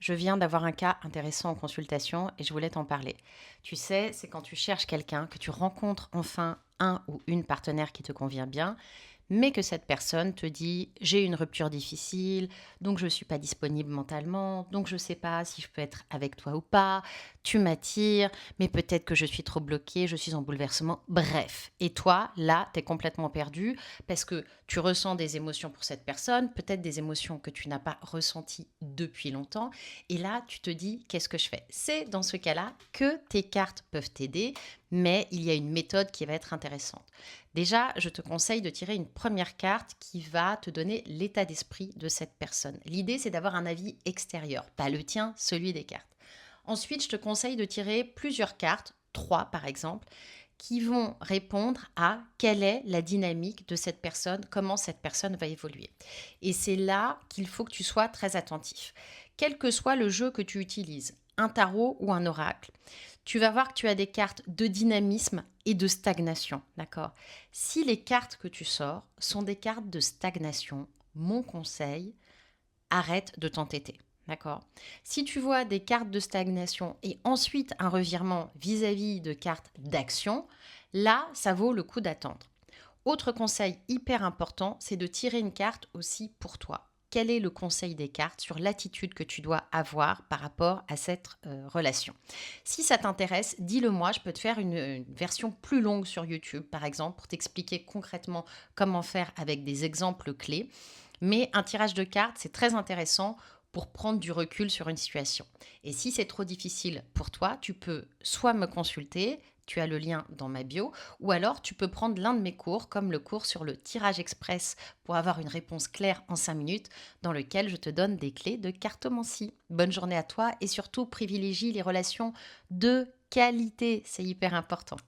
Je viens d'avoir un cas intéressant en consultation et je voulais t'en parler. Tu sais, c'est quand tu cherches quelqu'un, que tu rencontres enfin un ou une partenaire qui te convient bien, mais que cette personne te dit j'ai une rupture difficile, donc je ne suis pas disponible mentalement, donc je ne sais pas si je peux être avec toi ou pas, tu m'attires, mais peut-être que je suis trop bloquée, je suis en bouleversement, bref. Et toi, là, tu es complètement perdu parce que tu ressens des émotions pour cette personne, peut-être des émotions que tu n'as pas ressenties depuis longtemps, et là, tu te dis qu'est-ce que je fais. C'est dans ce cas-là que tes cartes peuvent t'aider, mais il y a une méthode qui va être intéressante. Déjà, je te conseille de tirer une première carte qui va te donner l'état d'esprit de cette personne. L'idée, c'est d'avoir un avis extérieur, pas le tien, celui des cartes. Ensuite, je te conseille de tirer plusieurs cartes, trois par exemple, qui vont répondre à quelle est la dynamique de cette personne, comment cette personne va évoluer. Et c'est là qu'il faut que tu sois très attentif. Quel que soit le jeu que tu utilises, un tarot ou un oracle, tu vas voir que tu as des cartes de dynamisme et de stagnation, d'accord? Si les cartes que tu sors sont des cartes de stagnation, mon conseil, arrête de t'entêter. D'accord. Si tu vois des cartes de stagnation et ensuite un revirement vis-à-vis de cartes d'action, là, ça vaut le coup d'attendre. Autre conseil hyper important, c'est de tirer une carte aussi pour toi. Quel est le conseil des cartes sur l'attitude que tu dois avoir par rapport à cette relation? Si ça t'intéresse, dis-le moi, je peux te faire une version plus longue sur YouTube, par exemple, pour t'expliquer concrètement comment faire avec des exemples clés. Mais un tirage de cartes, c'est très intéressant pour prendre du recul sur une situation. Et si c'est trop difficile pour toi, tu peux soit me consulter, tu as le lien dans ma bio, ou alors tu peux prendre l'un de mes cours, comme le cours sur le tirage express pour avoir une réponse claire en 5 minutes, dans lequel je te donne des clés de cartomancie. Bonne journée à toi et surtout privilégie les relations de qualité, c'est hyper important.